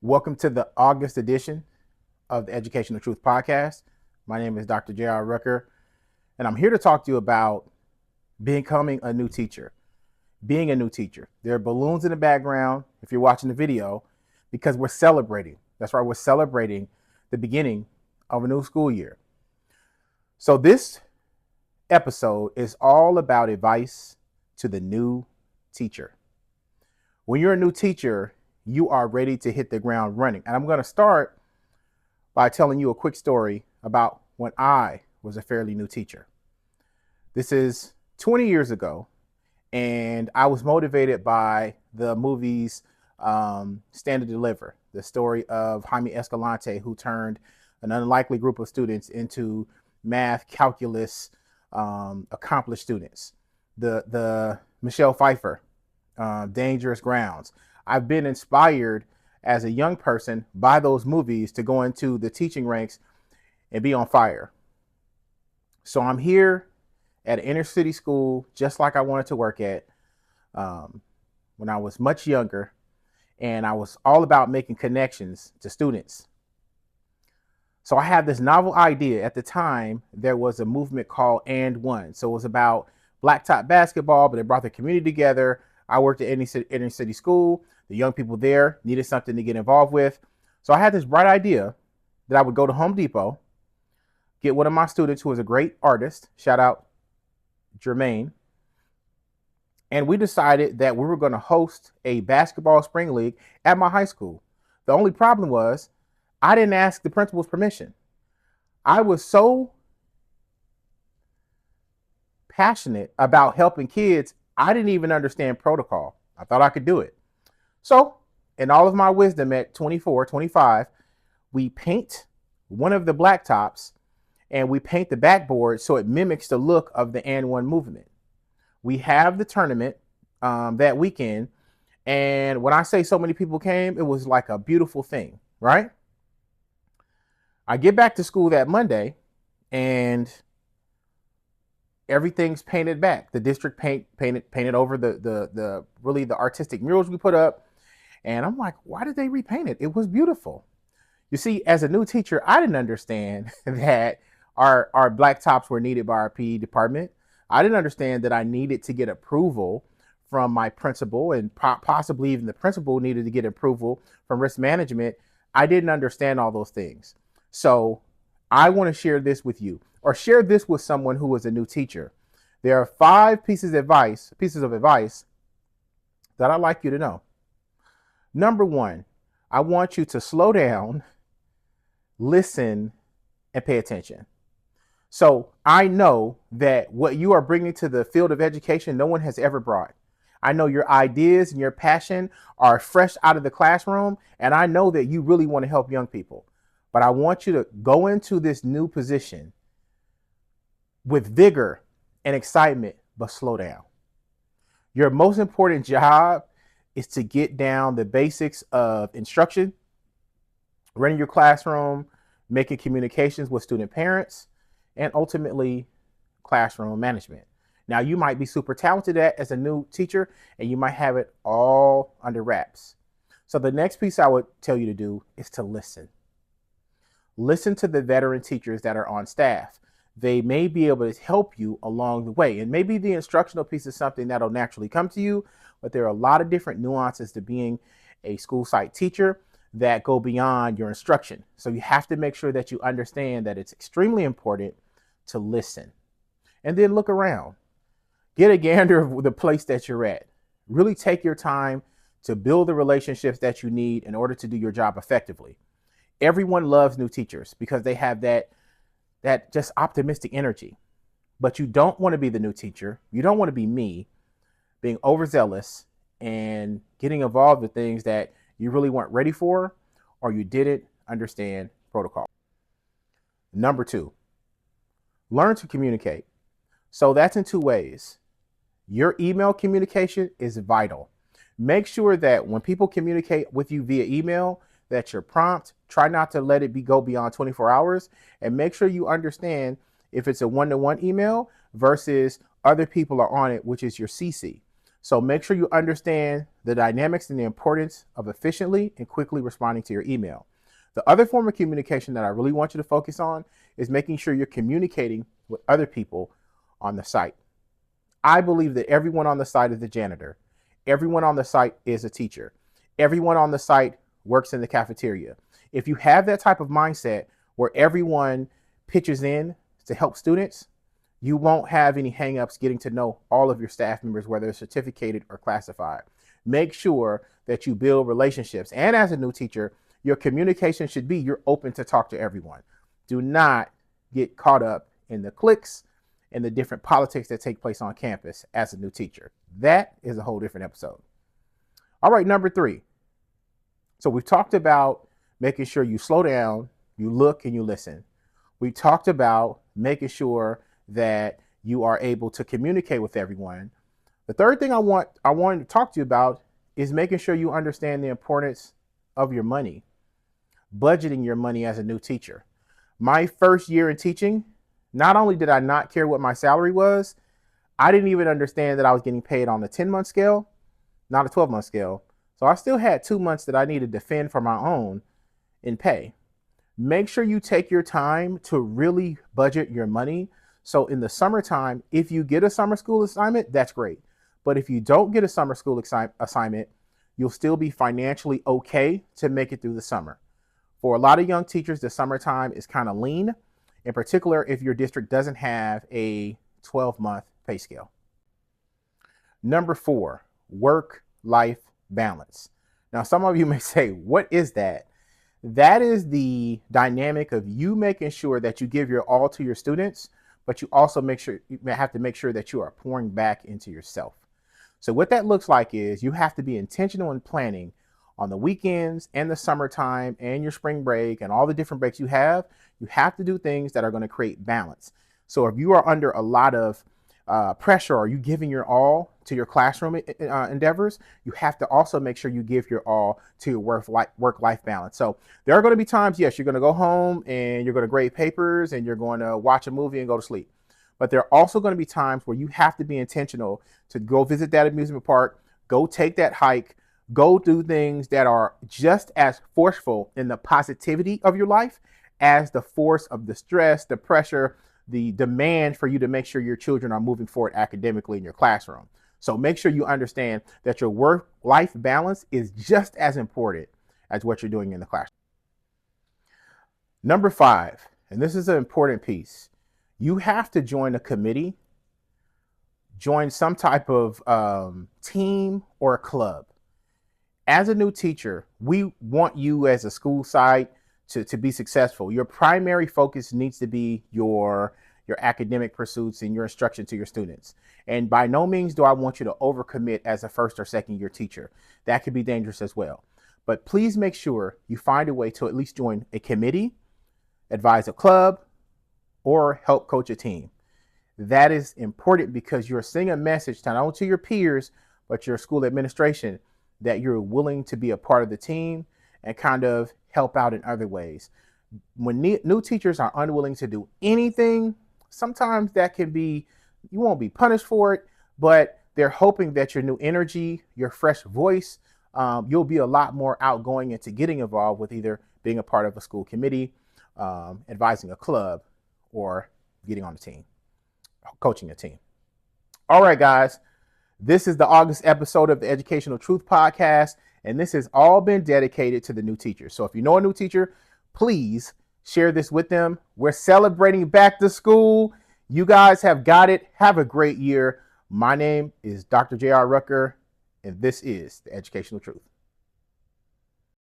Welcome to the August edition of the Educational Truth Podcast. My name is Dr. J.R. Rucker, and I'm here to talk to you about becoming a new teacher, being a new teacher. There are balloons in the background if you're watching the video because we're celebrating. That's right, we're celebrating the beginning of a new school year. So this episode is all about advice to the new teacher. When you're a new teacher, you are ready to hit the ground running. And I'm going to start by telling you a quick story about when I was a fairly new teacher. This is 20 years ago, and I was motivated by the movies Stand to Deliver, the story of Jaime Escalante, who turned an unlikely group of students into math, calculus, accomplished students. The Michelle Pfeiffer, Dangerous Grounds. I've been inspired as a young person by those movies to go into the teaching ranks and be on fire. So I'm here at an inner city school, just like I wanted to work at when I was much younger. And I was all about making connections to students. So I had this novel idea. At the time, there was a movement called And One. So it was about blacktop basketball, but it brought the community together. I worked at inner city school. The young people there needed something to get involved with. So I had this bright idea that I would go to Home Depot, get one of my students who was a great artist, shout out Jermaine, and we decided that we were going to host a basketball spring league at my high school. The only problem was I didn't ask the principal's permission. I was so passionate about helping kids, I didn't even understand protocol. I thought I could do it. So, in all of my wisdom at 24, 25, we paint one of the blacktops and we paint the backboard so it mimics the look of the And One movement. We have the tournament that weekend. And when I say so many people came, it was like a beautiful thing, right? I get back to school that Monday and everything's painted back. The district painted over the really the artistic murals we put up. And I'm like, why did they repaint it? It was beautiful. You see, as a new teacher, I didn't understand that our blacktops were needed by our PE department. I didn't understand that I needed to get approval from my principal, and possibly even the principal needed to get approval from risk management. I didn't understand all those things. So I want to share this with you, or share this with someone who is a new teacher. There are 5 pieces of advice that I'd like you to know. Number 1, I want you to slow down, listen, and pay attention. So I know that what you are bringing to the field of education, no one has ever brought. I know your ideas and your passion are fresh out of the classroom, and I know that you really want to help young people. But I want you to go into this new position with vigor and excitement, but slow down. Your most important job is to get down the basics of instruction, running your classroom, making communications with student parents, and ultimately classroom management. Now, you might be super talented at as a new teacher, and you might have it all under wraps. So the next piece I would tell you to do is to listen. Listen to the veteran teachers that are on staff. They may be able to help you along the way. And maybe the instructional piece is something that'll naturally come to you, but there are a lot of different nuances to being a school site teacher that go beyond your instruction. So you have to make sure that you understand that it's extremely important to listen. And then look around. Get a gander of the place that you're at. Really take your time to build the relationships that you need in order to do your job effectively. Everyone loves new teachers because they have that just optimistic energy. But you don't want to be the new teacher. You don't want to be me being overzealous and getting involved with things that you really weren't ready for or you didn't understand protocol. Number 2, learn to communicate. So that's in 2 ways. Your email communication is vital. Make sure that when people communicate with you via email, that you're prompt. Try not to let it go beyond 24 hours, and make sure you understand if it's a one-to-one email versus other people are on it, which is your CC. So make sure you understand the dynamics and the importance of efficiently and quickly responding to your email. The other form of communication that I really want you to focus on is making sure you're communicating with other people on the site. I believe that everyone on the site is a janitor. Everyone on the site is a teacher. Everyone on the site works in the cafeteria. If you have that type of mindset where everyone pitches in to help students, you won't have any hangups getting to know all of your staff members, whether it's certificated or classified. Make sure that you build relationships. And as a new teacher, your communication should be you're open to talk to everyone. Do not get caught up in the cliques and the different politics that take place on campus as a new teacher. That is a whole different episode. All right, number 3. So we've talked about making sure you slow down, you look, and you listen. We talked about making sure that you are able to communicate with everyone. The third thing I wanted to talk to you about is making sure you understand the importance of your money, budgeting your money as a new teacher. My first year in teaching, not only did I not care what my salary was, I didn't even understand that I was getting paid on a 10-month scale, not a 12-month scale. So I still had 2 months that I needed to fend for my own in pay. Make sure you take your time to really budget your money. So in the summertime, if you get a summer school assignment, that's great. But if you don't get a summer school assignment, you'll still be financially okay to make it through the summer. For a lot of young teachers, the summertime is kind of lean, in particular if your district doesn't have a 12-month pay scale. Number 4, work-life balance. Now, some of you may say, what is that? That is the dynamic of you making sure that you give your all to your students, but you also have to make sure that you are pouring back into yourself. So what that looks like is you have to be intentional in planning on the weekends and the summertime and your spring break and all the different breaks you have. You have to do things that are going to create balance. So if you are under a lot of pressure, or you giving your all to your classroom endeavors, you have to also make sure you give your all to your work-life balance. So there are going to be times, yes, you're going to go home and you're going to grade papers and you're going to watch a movie and go to sleep. But there are also going to be times where you have to be intentional to go visit that amusement park, go take that hike, go do things that are just as forceful in the positivity of your life as the force of the stress, the pressure, the demand for you to make sure your children are moving forward academically in your classroom. So make sure you understand that your work-life balance is just as important as what you're doing in the classroom. Number 5, and this is an important piece, you have to join a committee, join some type of team or a club. As a new teacher, we want you as a school site to be successful. Your primary focus needs to be your academic pursuits and your instruction to your students. And by no means do I want you to overcommit as a first or second year teacher. That could be dangerous as well. But please make sure you find a way to at least join a committee, advise a club, or help coach a team. That is important because you're sending a message not only to your peers, but your school administration that you're willing to be a part of the team and kind of help out in other ways. When new teachers are unwilling to do anything, sometimes that can be, you won't be punished for it, but they're hoping that your new energy, your fresh voice, you'll be a lot more outgoing into getting involved with either being a part of a school committee, advising a club, or getting on the team, coaching a team. All right, guys, this is the August episode of the Educational Truth Podcast, and this has all been dedicated to the new teachers. So if you know a new teacher, please share this with them. We're celebrating back to school. You guys have got it. Have a great year. My name is Dr. J.R. Rucker, and this is the Educational Truth.